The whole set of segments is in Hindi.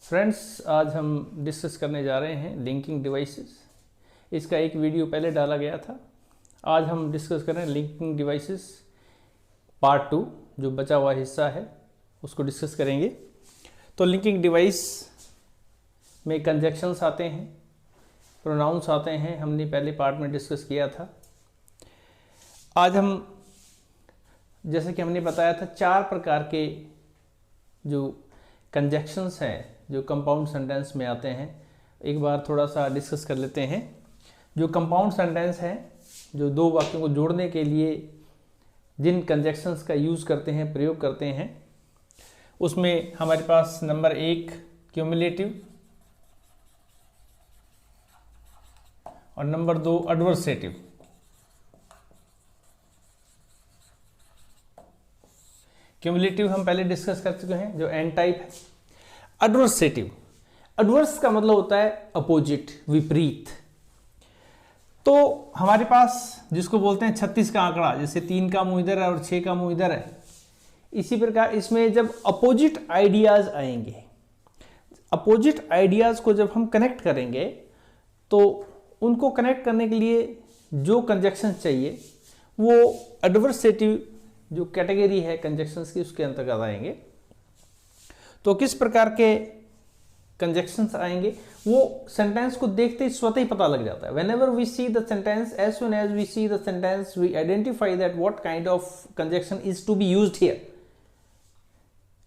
फ्रेंड्स, आज हम डिस्कस करने जा रहे हैं लिंकिंग डिवाइसेस। इसका एक वीडियो पहले डाला गया था। आज हम डिस्कस कर रहे हैं लिंकिंग डिवाइसेस पार्ट 2, जो बचा हुआ हिस्सा है उसको डिस्कस करेंगे। तो लिंकिंग डिवाइस में कंजक्शंस आते हैं, प्रोनाउंस आते हैं, हमने पहले पार्ट में डिस्कस किया था। आज हम, जैसे कि हमने बताया था, 4 प्रकार के जो कंजक्शंस हैं जो कंपाउंड सेंटेंस में आते हैं, एक बार थोड़ा सा डिस्कस कर लेते हैं। जो कंपाउंड सेंटेंस है, जो 2 वाक्यों को जोड़ने के लिए जिन कंजक्शंस का यूज़ करते हैं, प्रयोग करते हैं, उसमें हमारे पास नंबर 1 क्यूमुलेटिव और नंबर 2 एडवर्सेटिव। क्यूमुलेटिव हम पहले डिस्कस कर चुके हैं, जो एन टाइप है। एडवर्सेटिव, एडवर्स का मतलब होता है अपोजिट, विपरीत। तो हमारे पास जिसको बोलते हैं 36 का आंकड़ा, जैसे 3 का मुंह इधर है और 6 का मुंह इधर है, इसी प्रकार इसमें जब अपोजिट आइडियाज आएंगे, अपोजिट आइडियाज को जब हम कनेक्ट करेंगे, तो उनको कनेक्ट करने के लिए जो कंजक्शन चाहिए वो एडवर्सेटिव जो कैटेगरी है कंजक्शंस की, उसके अंतर्गत आएंगे। तो किस प्रकार के कंजक्शंस आएंगे वो सेंटेंस को देखते ही स्वतः ही पता लग जाता है। Whenever we see the sentence, as soon as we see the sentence, we identify that what kind of conjunction is to be used here.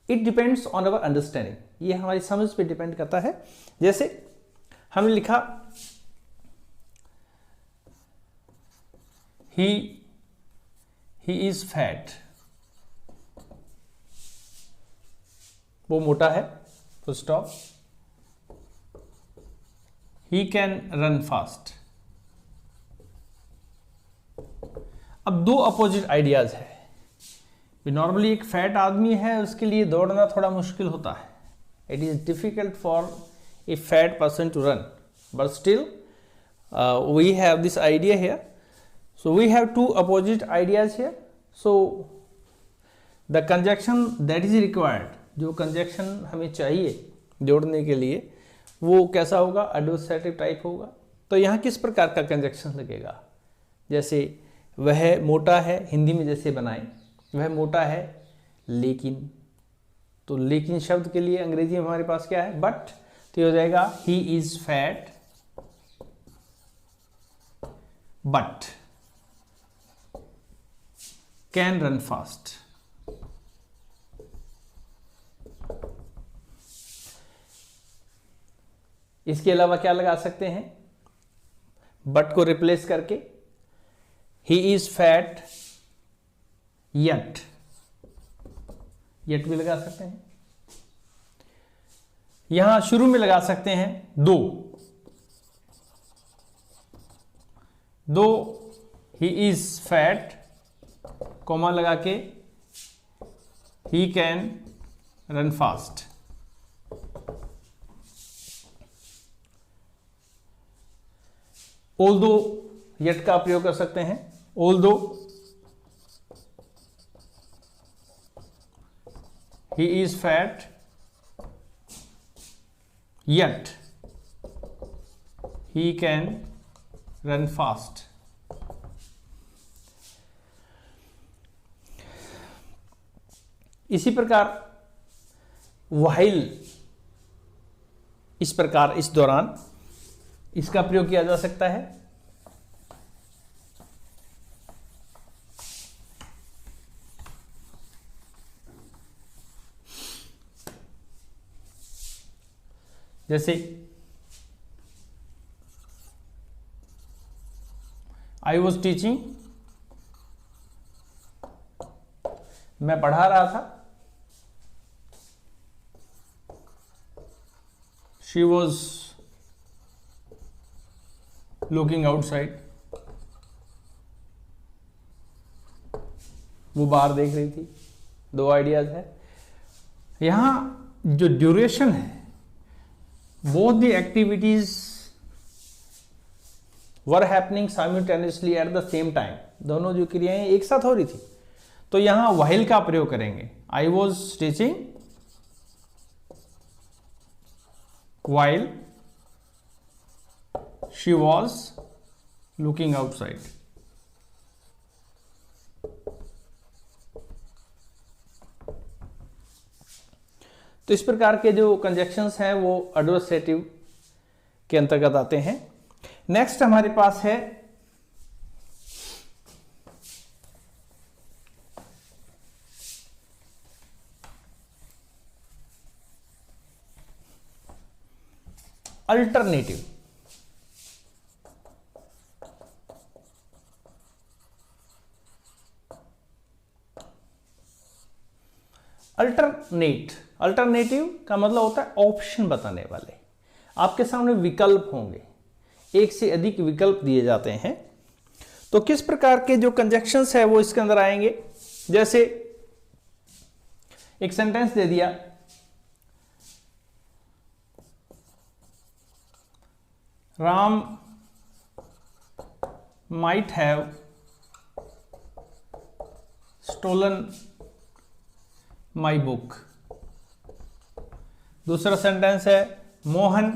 It depends on our understanding, ये हमारी समझ पे डिपेंड करता है। जैसे हमने लिखा he is fat, वो मोटा है, full stop. he can run fast। अब 2 अपोजिट आइडियाज है। नॉर्मली एक फैट आदमी है, उसके लिए दौड़ना थोड़ा मुश्किल होता है। It is difficult for a fat person to run, but still we have this idea here. So we have 2 opposite ideas here. So the conjunction that is required, जो conjunction हमें चाहिए जोड़ने के लिए, वो कैसा होगा? एडवर्सेटिव टाइप होगा। तो यहाँ किस प्रकार का कंजक्शन लगेगा? जैसे वह मोटा है, हिंदी में जैसे बनाए, वह मोटा है लेकिन, तो लेकिन शब्द के लिए अंग्रेजी में हमारे पास क्या है? बट। तो ये हो जाएगा he is fat but can run fast। इसके अलावा क्या लगा सकते हैं? बट को रिप्लेस करके he is fat yet, yet भी लगा सकते हैं। यहां शुरू में लगा सकते हैं दो he is fat, कॉमा लगा के he can run fast। although yet का प्रयोग कर सकते हैं। although he is fat yet he can run fast। इसी प्रकार while, इस प्रकार, इस दौरान, इसका प्रयोग किया जा सकता है। जैसे I was teaching, मैं पढ़ा रहा था। She was looking outside, वो बाहर देख रही थी। 2 आइडियाज है। यहां जो ड्यूरेशन है, both the activities were happening simultaneously at the same time, दोनों जो क्रियाएं एक साथ हो रही थी। तो यहां while का प्रयोग करेंगे। I was teaching while she was looking outside। तो इस प्रकार के जो कंजक्शंस हैं वो एडवर्सेटिव के अंतर्गत आते हैं। नेक्स्ट हमारे पास है अल्टरनेटिव। अल्टरनेटिव का मतलब होता है ऑप्शन बताने वाले। आपके सामने विकल्प होंगे, एक से अधिक विकल्प दिए जाते हैं। तो किस प्रकार के जो कंजक्शंस है वो इसके अंदर आएंगे। जैसे एक सेंटेंस दे दिया, Ram might have stolen my book। दूसरा सेंटेंस है, Mohan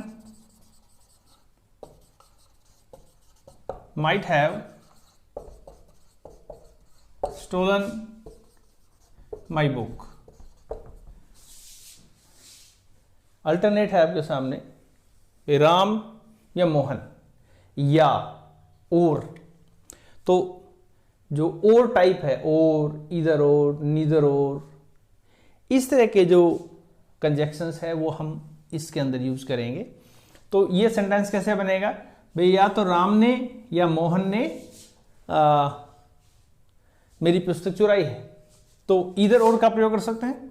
might have stolen my book। Alternate है आपके सामने, राम या मोहन या और। तो जो और टाइप है, और, इधर और, नीदर और, इस तरह के जो कंजक्शंस है वो हम इसके अंदर यूज करेंगे। तो ये सेंटेंस कैसे बनेगा भाई, या तो राम ने या मोहन ने मेरी पुस्तक चुराई है। तो इधर और का प्रयोग कर सकते हैं,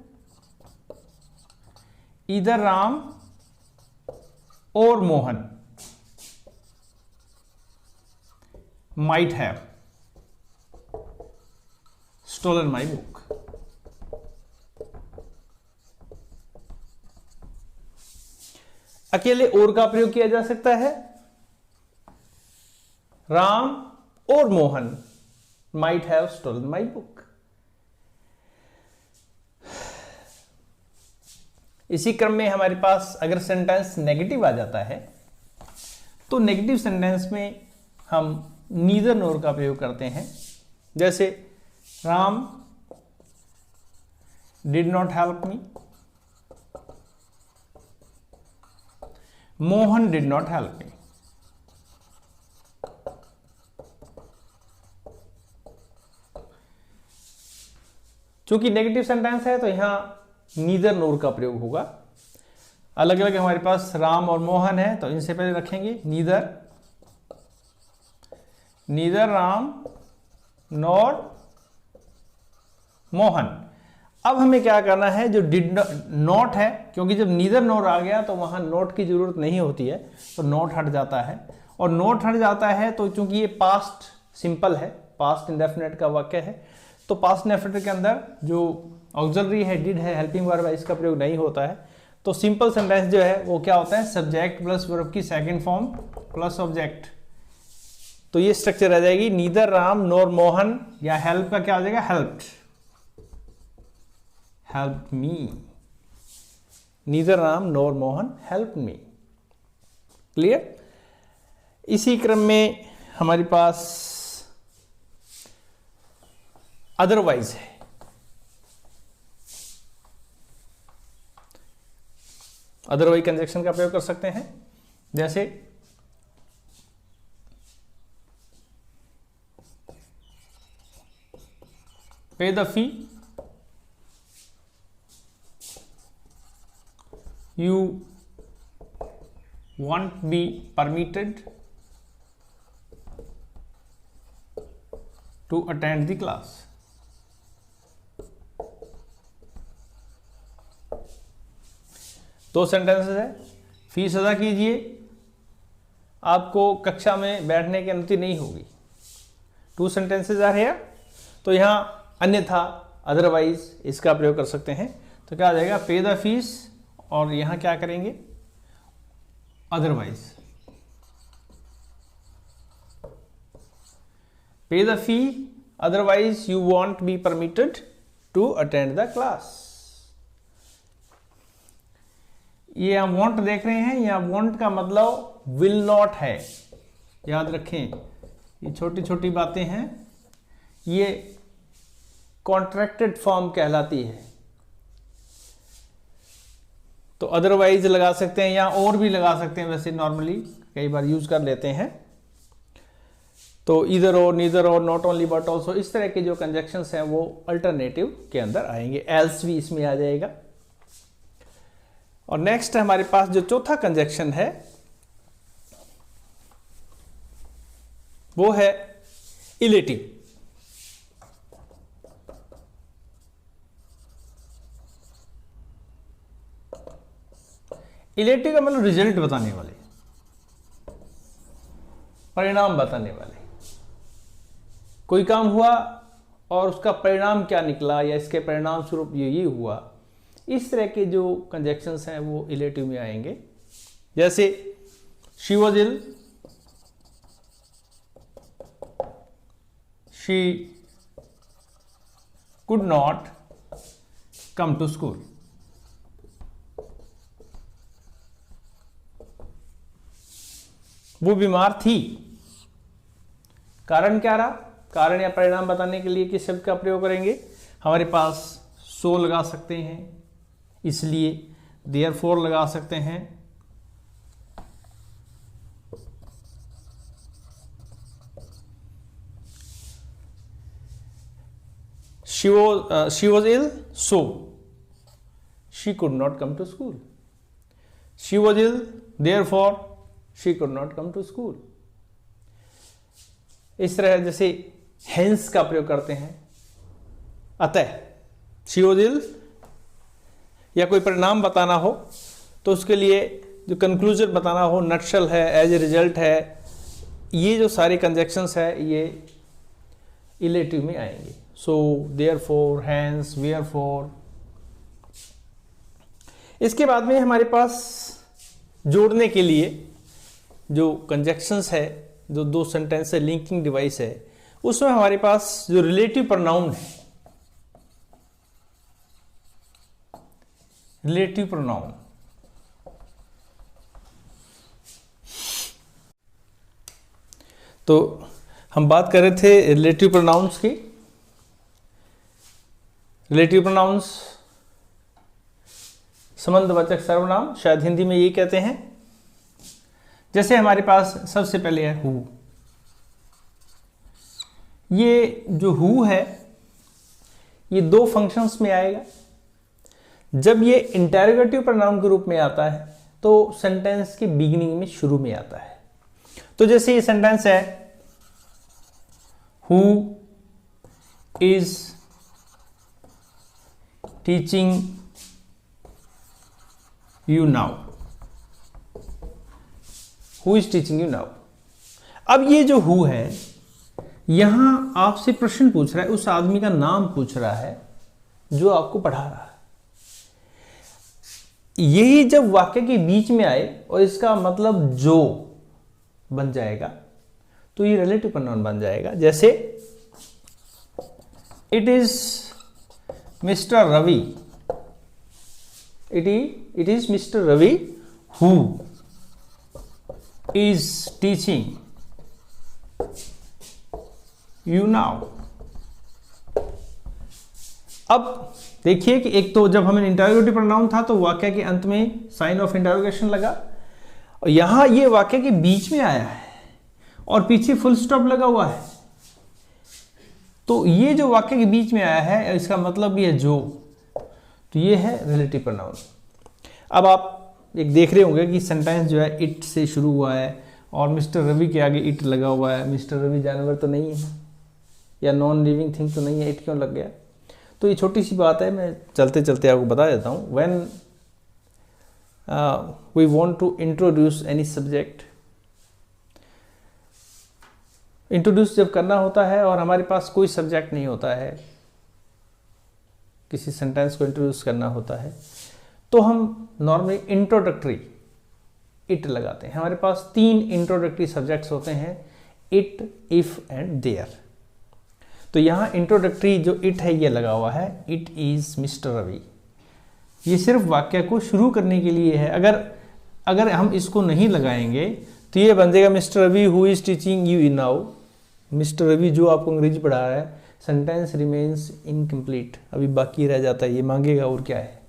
इधर राम और Mohan might have stolen my book। अकेले और का प्रयोग किया जा सकता है, राम और Mohan might have stolen my book। इसी क्रम में हमारे पास अगर सेंटेंस नेगेटिव आ जाता है तो नेगेटिव सेंटेंस में हम नीदर नोर का प्रयोग करते हैं। जैसे Ram did not help me, Mohan did not help me. चूंकि नेगेटिव सेंटेंस है तो यहां नीदर नोर का प्रयोग होगा। अलग अलग हमारे पास राम और मोहन है तो इनसे पहले रखेंगे नीदर राम नॉर मोहन। अब हमें क्या करना है, जो डिड नॉट है, क्योंकि जब नीदर नॉर आ गया तो वहां नॉट की जरूरत नहीं होती है, तो नॉट हट जाता है। और नॉट हट जाता है तो चूंकि ये पास्ट सिंपल है, पास्ट इंडेफिनिट का वाक्य है, तो पास्ट इंडेफिनिट के अंदर जो ऑक्सिलरी है, डिड है, हेल्पिंग वर्ब है, इसका प्रयोग नहीं होता है। तो सिंपल सेंटेंस जो है वो क्या होता है, सब्जेक्ट प्लस वर्ब की सेकंड फॉर्म प्लस ऑब्जेक्ट। तो ये स्ट्रक्चर रह जाएगी, नीदर राम नॉर मोहन, या हेल्प का क्या हो जाएगा, helped, help me. Neither Ram nor Mohan help me. Clear. इसी क्रम में हमारे पास अदरवाइज है। अदरवाइज कंजक्शन का प्रयोग कर सकते हैं। जैसे पे the fee, you won't be permitted to attend the class। दो सेंटेंसेस है, फीस अदा कीजिए, आपको कक्षा में बैठने की अनुमति नहीं होगी। Two sentences are here. तो यहां अन्यथा अदरवाइज इसका प्रयोग कर सकते हैं। तो क्या आ जाएगा, पे द फीस, और यहां क्या करेंगे, otherwise. Pay the fee, otherwise you won't be permitted to attend the class. ये आप वॉन्ट देख रहे हैं, यहाँ वॉन्ट का मतलब विल नॉट है, याद रखें। ये छोटी छोटी बातें हैं, ये कॉन्ट्रैक्टेड फॉर्म कहलाती है। तो अदरवाइज लगा सकते हैं या और भी लगा सकते हैं, वैसे नॉर्मली कई बार यूज कर लेते हैं। तो इधर और, नीदर और, नॉट ओनली बट ऑल्सो, इस तरह के जो कंजक्शंस हैं वो अल्टरनेटिव के अंदर आएंगे। एल्स भी इसमें आ जाएगा। और नेक्स्ट हमारे पास जो चौथा कंजक्शन है वो है इलेटिव। इलेटिव का मतलब रिजल्ट बताने वाले, परिणाम बताने वाले। कोई काम हुआ और उसका परिणाम क्या निकला, या इसके परिणाम स्वरूप ये हुआ, इस तरह के जो कंजक्शंस हैं वो इलेटिव में आएंगे। जैसे she was ill, she could not come to school. वो बीमार थी। कारण क्या रहा? कारण या परिणाम बताने के लिए किस शब्द का प्रयोग करेंगे? हमारे पास सो लगा सकते हैं, इसलिए देयरफॉर लगा सकते हैं। she was ill, so she could not come to school. She was ill, therefore she could not come to school. इस तरह जैसे hence का प्रयोग करते हैं, अतः she was ill, या कोई परिणाम बताना हो तो उसके लिए जो कंक्लूजन बताना हो, नटशल है, एज ए रिजल्ट है, ये जो सारे कंजक्शंस है ये इलेटिव में आएंगे। सो, देयरफॉर, हैंस, वेयरफॉर। इसके बाद में हमारे पास जोड़ने के लिए जो कंजक्शंस है, जो दो सेंटेंस से लिंकिंग डिवाइस है, उसमें हमारे पास जो रिलेटिव प्रोनाउन है, रिलेटिव प्रोनाउन, तो हम बात कर रहे थे रिलेटिव प्रोनाउंस की। रिलेटिव प्रोनाउंस संबंधवाचक सर्वनाम, शायद हिंदी में यही कहते हैं। जैसे हमारे पास सबसे पहले है हु। ये जो हु है ये दो फंक्शंस में आएगा। जब ये इंटेरोगेटिव प्रोनाउन के रूप में आता है तो सेंटेंस के बिगिनिंग में, शुरू में आता है। तो जैसे ये सेंटेंस है, who is teaching you now. Who is teaching you now. अब ये जो हु है, यहां आपसे प्रश्न पूछ रहा है, उस आदमी का नाम पूछ रहा है जो आपको पढ़ा रहा है। यही जब वाक्य के बीच में आए और इसका मतलब जो बन जाएगा तो ये रिलेटिव प्रोनाउन बन जाएगा। जैसे it is mister Ravi, it is mister Ravi who is teaching you now. अब देखिए कि एक तो जब हमें इंटरोगेटिव प्रोनाउन था तो वाक्य के अंत में साइन ऑफ इंटरोगेशन लगा, और यहां ये वाक्य के बीच में आया है और पीछे फुल स्टॉप लगा हुआ है। तो ये जो वाक्य के बीच में आया है इसका मतलब भी है जो, तो ये है रिलेटिव प्रोनाउन। अब आप एक देख रहे होंगे कि सेंटेंस जो है इट से शुरू हुआ है और मिस्टर रवि के आगे इट लगा हुआ है। मिस्टर रवि जानवर तो नहीं है या नॉन लिविंग थिंग तो नहीं है, इट क्यों लग गया? तो ये छोटी सी बात है, मैं चलते चलते आपको बता देता हूँ। When we want to introduce any subject, introduce जब करना होता है और हमारे पास कोई सब्जेक्ट नहीं होता है, किसी सेंटेंस को इंट्रोड्यूस करना होता है, तो हम नॉर्मली इंट्रोडक्टरी इट लगाते हैं। हमारे पास 3 इंट्रोडक्टरी सब्जेक्ट्स होते हैं, इट, इफ एंड देयर। तो यहाँ इंट्रोडक्टरी जो इट है ये लगा हुआ है, इट इज मिस्टर रवि। ये सिर्फ वाक्य को शुरू करने के लिए है। अगर हम इसको नहीं लगाएंगे तो ये बन जाएगा mister Ravi who is teaching you in now. Mister Ravi जो आपको अंग्रेजी पढ़ा रहा है, सेंटेंस रिमेन्स इनकम्प्लीट, अभी बाकी रह जाता है, ये मांगेगा और क्या है।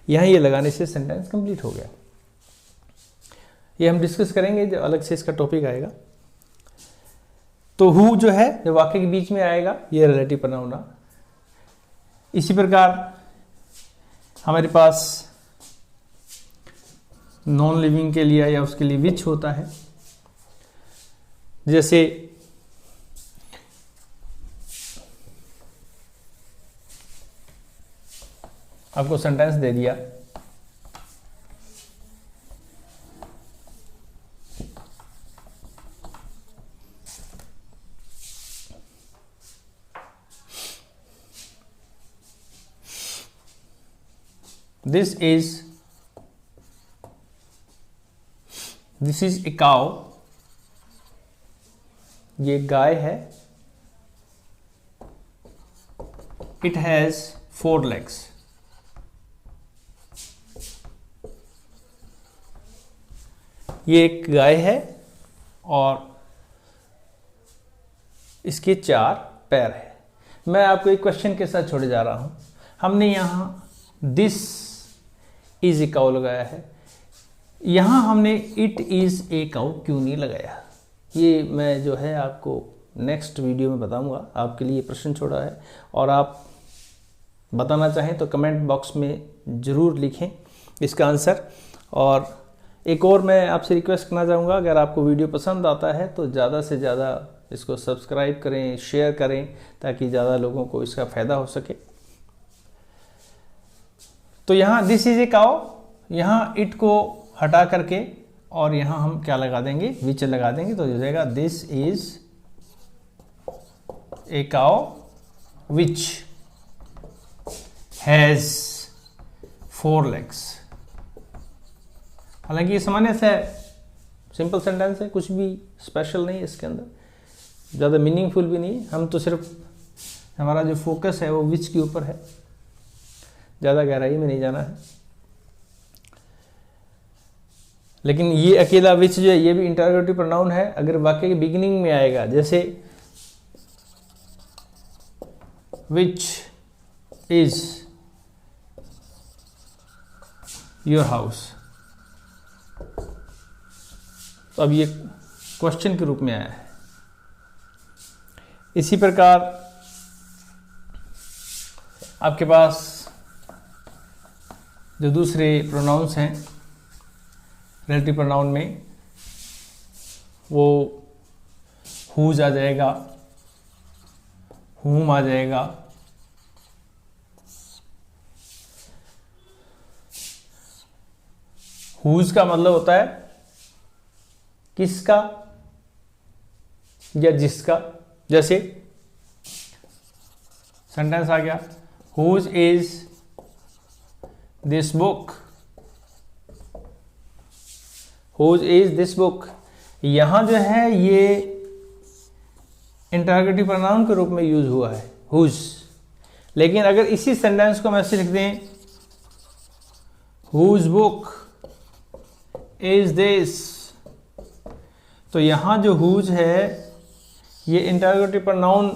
यहाँ ये लगाने से सेंटेंस कंप्लीट हो गया। ये हम डिस्कस करेंगे जब अलग से इसका टॉपिक आएगा। तो हु जो है जो वाक्य के बीच में आएगा ये रिलेटिव प्रोनाउन है। इसी प्रकार हमारे पास नॉन लिविंग के लिए या उसके लिए विच होता है। जैसे आपको सेंटेंस दे दिया, दिस इज ए काउ, ये गाय है। इट हैज 4 legs, ये एक गाय है और इसके 4 पैर है। मैं आपको एक क्वेश्चन के साथ छोड़े जा रहा हूं। हमने यहां दिस इज ए काउ लगाया है, यहां हमने इट इज ए काउ क्यों नहीं लगाया? ये मैं जो है आपको नेक्स्ट वीडियो में बताऊंगा। आपके लिए प्रश्न छोड़ा है और आप बताना चाहें तो कमेंट बॉक्स में ज़रूर लिखें इसका आंसर। और एक और मैं आपसे रिक्वेस्ट करना चाहूँगा, अगर आपको वीडियो पसंद आता है तो ज़्यादा से ज़्यादा इसको सब्सक्राइब करें, शेयर करें, ताकि ज़्यादा लोगों को इसका फ़ायदा हो सके। तो यहाँ दिस इज ए काउ, यहाँ इट को हटा करके और यहाँ हम क्या लगा देंगे, विच लगा देंगे, तो हो जाएगा this is a cow which has 4 legs। हालांकि ये सामान्य सा सिंपल सेंटेंस है, कुछ भी स्पेशल नहीं है इसके अंदर, ज़्यादा मीनिंगफुल भी नहीं है। हम तो सिर्फ हमारा जो फोकस है वो विच के ऊपर है, ज़्यादा गहराई में नहीं जाना है। लेकिन ये अकेला विच जो है ये भी इंटरोगेटिव प्रोनाउन है। अगर वाक्य के बिगिनिंग में आएगा, जैसे विच इज योर हाउस, तो अब ये क्वेश्चन के रूप में आया है। इसी प्रकार आपके पास जो दूसरे प्रोनाउंस हैं रिलेटिव प्रोनाउन में, वो हुज आ जाएगा, हुम आ जाएगा, हुज का मतलब होता है किसका या जिसका। जैसे सेंटेंस आ गया, whose is this book, whose is this book. यहां जो है ये इंटरोगेटिव प्रोनाउन के रूप में यूज हुआ है हुज। लेकिन अगर इसी सेंटेंस को हम ऐसे लिख दें, हुज बुक इज दिस, तो यहां जो हुज है ये इंटरोगेटिव प्रोनाउन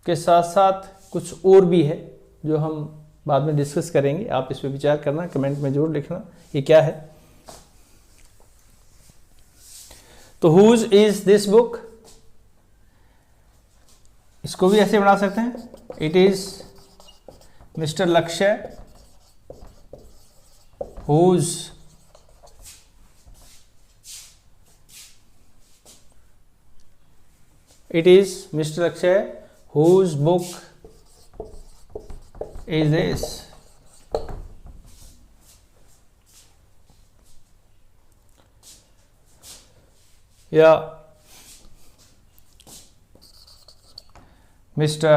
के साथ साथ कुछ और भी है जो हम बाद में डिस्कस करेंगे। आप इस पर विचार करना, कमेंट में जरूर लिखना ये क्या है। तो हुज इज दिस बुक, इसको भी ऐसे बना सकते हैं, इट इज मिस्टर लक्ष्य whose it is Mr. Akshay whose book is this। या Mr.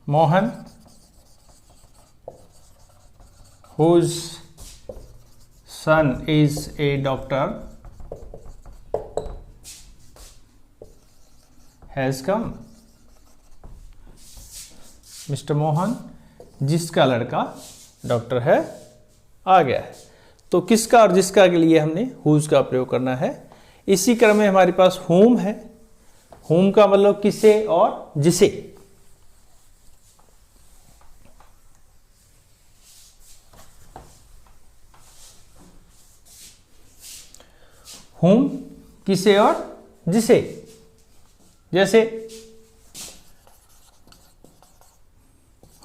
Mohan whose son is a doctor has come। Mr. Mohan जिसका लड़का डॉक्टर है आ गया है। तो किसका और जिसका के लिए हमने हुज का प्रयोग करना है। इसी क्रम में हमारे पास whom है। whom का मतलब किसे और जिसे। whom किसे और जिसे। जैसे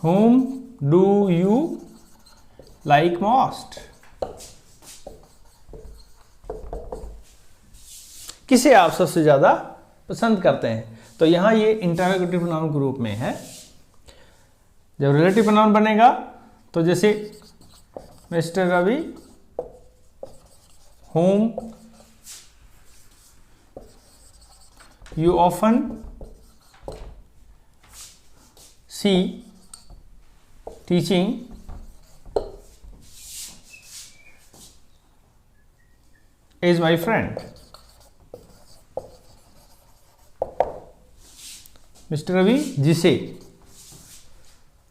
whom do you like most, किसे आप सबसे ज्यादा पसंद करते हैं। तो यहां ये इंटरोगेटिव प्रोनाउन ग्रुप में है। जब रिलेटिव प्रोनाउन बनेगा तो जैसे mister Ravi whom you often see teaching is my friend। Mister Ravi जिसे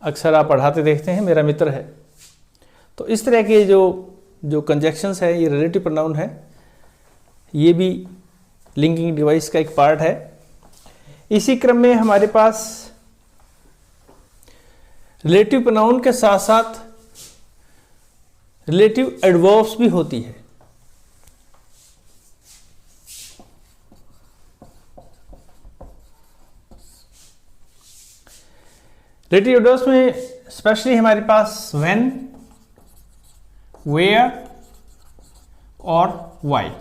अक्सर आप पढ़ाते देखते हैं मेरा मित्र है। तो इस तरह के जो कंजक्शंस है ये रिलेटिव प्रोनाउन है। ये भी लिंकिंग डिवाइस का एक पार्ट है। इसी क्रम में हमारे पास रिलेटिव प्रोनाउन के साथ साथ रिलेटिव एडवर्ब्स भी होती है। रिलेटिव एडवर्ब्स में स्पेशली हमारे पास व्हेन, वेयर और व्हाई।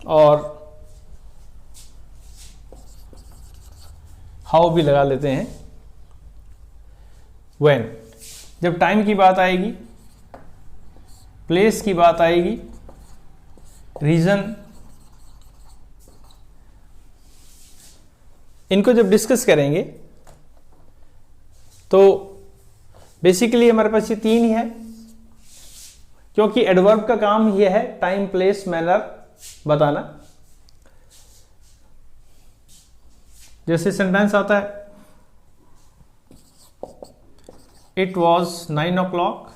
और हाउ भी लगा लेते हैं। व्हेन जब टाइम की बात आएगी, प्लेस की बात आएगी, रीजन, इनको जब डिस्कस करेंगे तो बेसिकली हमारे पास ये तीन ही है, क्योंकि एडवर्ब का काम ये है टाइम, प्लेस, मैनर बताना। जैसे सेंटेंस आता है it was 9 o'clock,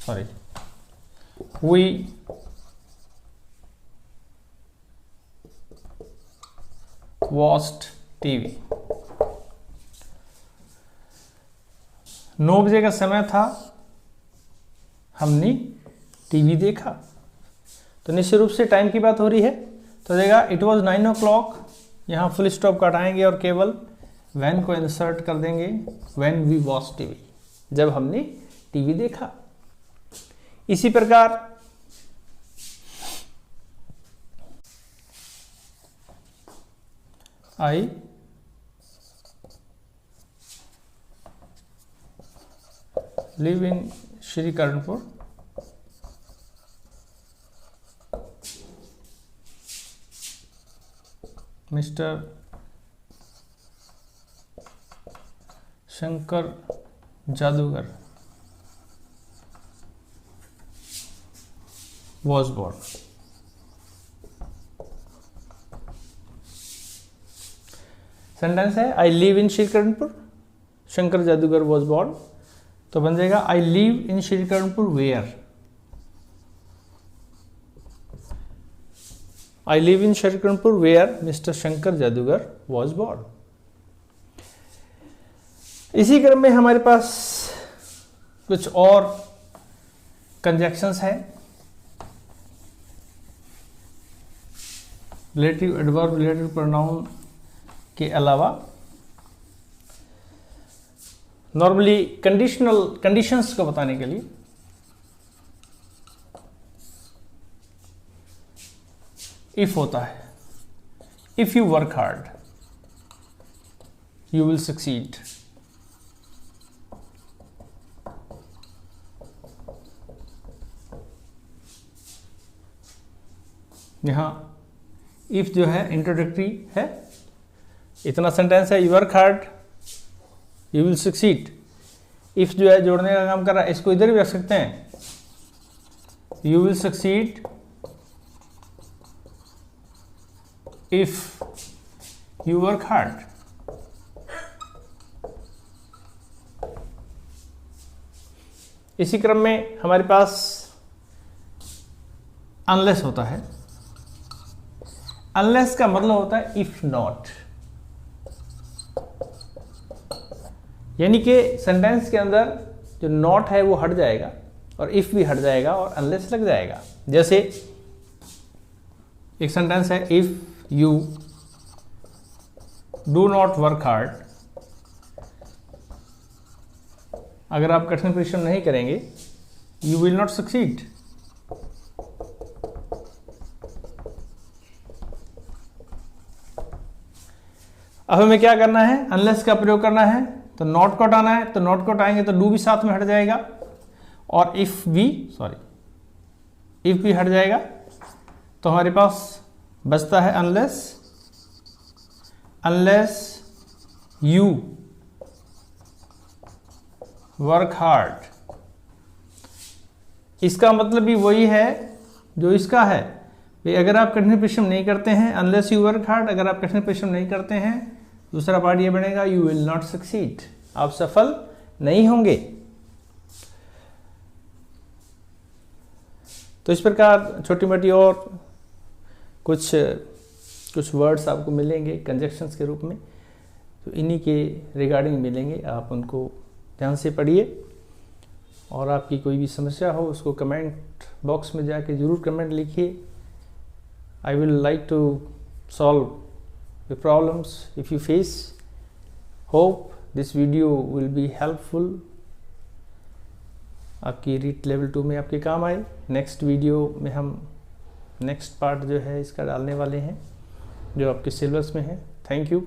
sorry, we watched TV। 9 बजे का समय था, हमने टीवी देखा। तो निश्चित रूप से टाइम की बात हो रही है तो देगा इट वॉज 9 o'clock, यहाँ फुल स्टॉप काटाएंगे और केवल व्हेन को इंसर्ट कर देंगे। व्हेन वी वॉच टीवी, जब हमने टीवी देखा। इसी प्रकार I live in Shri Karanpur, mister Shankar Jadugar was born। Sentence है I live in Shrikaranpur, Shankar Jadugar was born. तो बन जाएगा I live in Shrikaranpur where, I live in Shrikaranpur where mister Shankar Jadugar was born. इसी क्रम में हमारे पास कुछ और कंजक्शंस हैं। रिलेटिव एडवर्ब, रिलेटिव प्रोनाउन के अलावा नॉर्मली कंडीशंस को बताने के लिए इफ होता है। If you work hard you will succeed. यहां इफ जो है इंट्रोडक्टरी है। इतना सेंटेंस है, you work hard you will succeed. If जो है जोड़ने का काम कर रहा है, इसको इधर भी रख सकते हैं, you will succeed if you work hard. इसी क्रम में हमारे पास अनलेस होता है। अनलेस का मतलब होता है इफ नॉट, यानी कि सेंटेंस के अंदर जो नॉट है वो हट जाएगा और इफ भी हट जाएगा और अनलेस लग जाएगा। जैसे एक सेंटेंस है, if you do not work hard, अगर आप कठिन परिश्रम नहीं करेंगे, यू विल नॉट सक्सीड। अब हमें क्या करना है, अनलेस का प्रयोग करना है, तो नॉट को हटाना है, तो नॉट को हटाएंगे तो डू भी साथ में हट जाएगा और इफ भी हट जाएगा। तो हमारे पास बचता है अनलेस यू वर्क हार्ड। इसका मतलब भी वही है जो इसका है, भाई अगर आप कठिन परिश्रम नहीं करते हैं, अनलेस यू वर्क हार्ड, अगर आप कठिन परिश्रम नहीं करते हैं, दूसरा पार्ट ये बनेगा, यू विल नॉट सक्सीड, आप सफल नहीं होंगे। तो इस प्रकार छोटी मोटी और कुछ वर्ड्स आपको मिलेंगे कंजक्शंस के रूप में, तो इन्हीं के रिगार्डिंग मिलेंगे, आप उनको ध्यान से पढ़िए। और आपकी कोई भी समस्या हो उसको कमेंट बॉक्स में जाके ज़रूर कमेंट लिखिए। I will like to solve the problems if you face. Hope this video will be helpful, आपकी रीट लेवल 2 में आपके काम आए। नेक्स्ट वीडियो में हम नेक्स्ट पार्ट जो है इसका डालने वाले हैं जो आपके सिलेबस में है। Thank you.